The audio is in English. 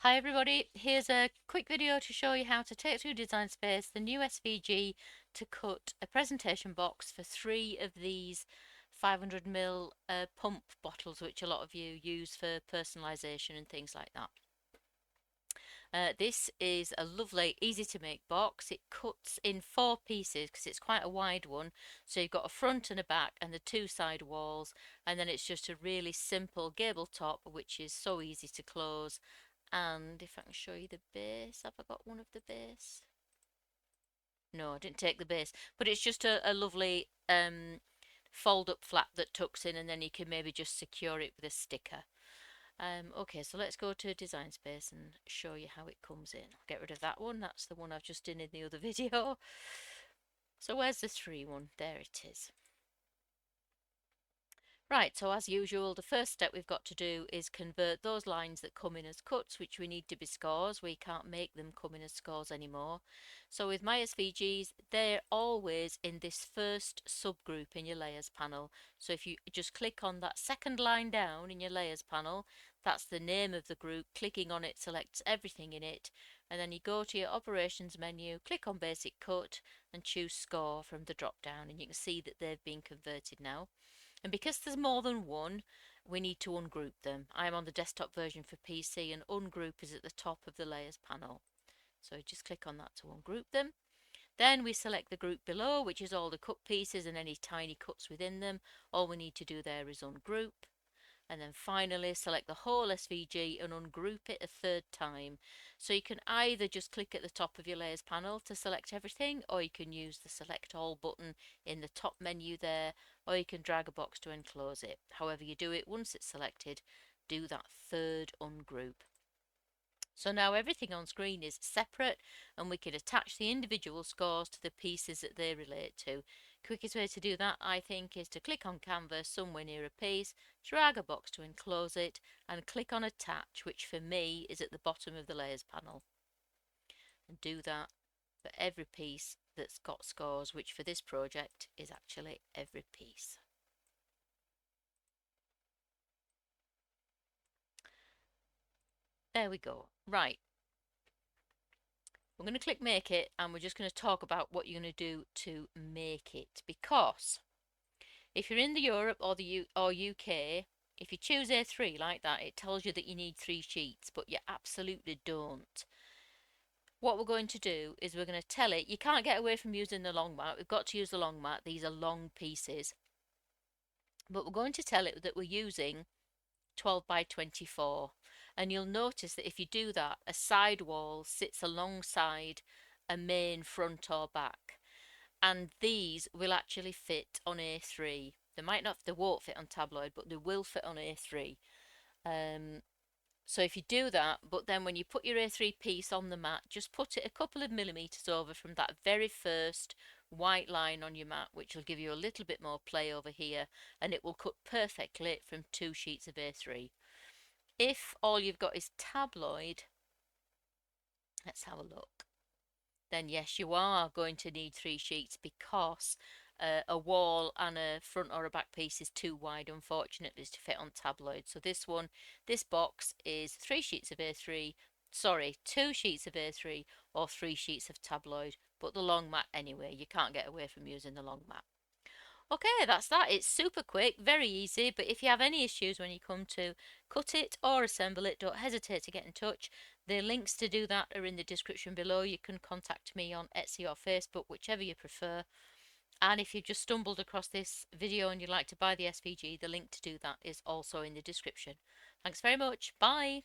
Hi everybody, here's a quick video to show you how to take through Design Space the new SVG to cut a presentation box for 3 of these 500 ml pump bottles, which a lot of you use for personalisation and things like that. This is a lovely, easy to make box. It cuts in 4 pieces because it's quite a wide one. So you've got a front and a back and the 2 side walls, and then it's just a really simple gable top, which is so easy to close. And if I can show you the base, have I got one of the base? No, I didn't take the base, but it's just a lovely fold up flap that tucks in, and then you can maybe just secure it with a sticker. Okay, so let's go to Design Space and show you how it comes in. I'll get rid of that one. That's the one I've just done in the other video. So where's the 3 one? There it is. Right, so as usual, the first step we've got to do is convert those lines that come in as cuts, which we need to be scores. We can't make them come in as scores anymore. So with my SVGs, they're always in this first subgroup in your layers panel. So if you just click on that second line down in your layers panel, that's the name of the group. Clicking on it selects everything in it. And then you go to your operations menu, click on basic cut and choose score from the drop down, and you can see that they've been converted now. And because there's more than one, we need to ungroup them. I'm on the desktop version for PC, and ungroup is at the top of the layers panel. So just click on that to ungroup them. Then we select the group below, which is all the cut pieces and any tiny cuts within them. All we need to do there is ungroup. And then finally select the whole SVG and ungroup it a 3rd time. So you can either just click at the top of your layers panel to select everything, or you can use the select all button in the top menu there, or you can drag a box to enclose it. However you do it, once it's selected, do that 3rd ungroup. So now everything on screen is separate, and we can attach the individual scores to the pieces that they relate to. Quickest way to do that, I think, is to click on Canvas somewhere near a piece, drag a box to enclose it, and click on Attach, which for me is at the bottom of the layers panel. And do that for every piece that's got scores, which for this project is actually every piece. There we go. Right. We're going to click make it, and we're just going to talk about what you're going to do to make it, because if you're in the Europe or the UK, if you choose A3 like that, it tells you that you need 3 sheets, but you absolutely don't. What we're going to do is we're going to tell it, you can't get away from using the long mat. We've got to use the long mat. These are long pieces. But we're going to tell it that we're using 12 by 24. And you'll notice that if you do that, a side wall sits alongside a main front or back. And these will actually fit on A3. They won't fit on Tabloid, but they will fit on A3. So if you do that, but then when you put your A3 piece on the mat, just put it a couple of millimeters over from that very first white line on your mat, which will give you a little bit more play over here, and it will cut perfectly from 2 sheets of A3. If all you've got is Tabloid, let's have a look, then yes, you are going to need 3 sheets, because a wall and a front or a back piece is too wide, unfortunately, to fit on Tabloid. So this box is 3 sheets of A3, sorry, 2 sheets of A3 or 3 sheets of Tabloid, but the long mat anyway. You can't get away from using the long mat. Okay, that's that. It's super quick, very easy, but if you have any issues when you come to cut it or assemble it, don't hesitate to get in touch. The links to do that are in the description below. You can contact me on Etsy or Facebook, whichever you prefer. And if you've just stumbled across this video and you'd like to buy the SVG, the link to do that is also in the description. Thanks very much. Bye.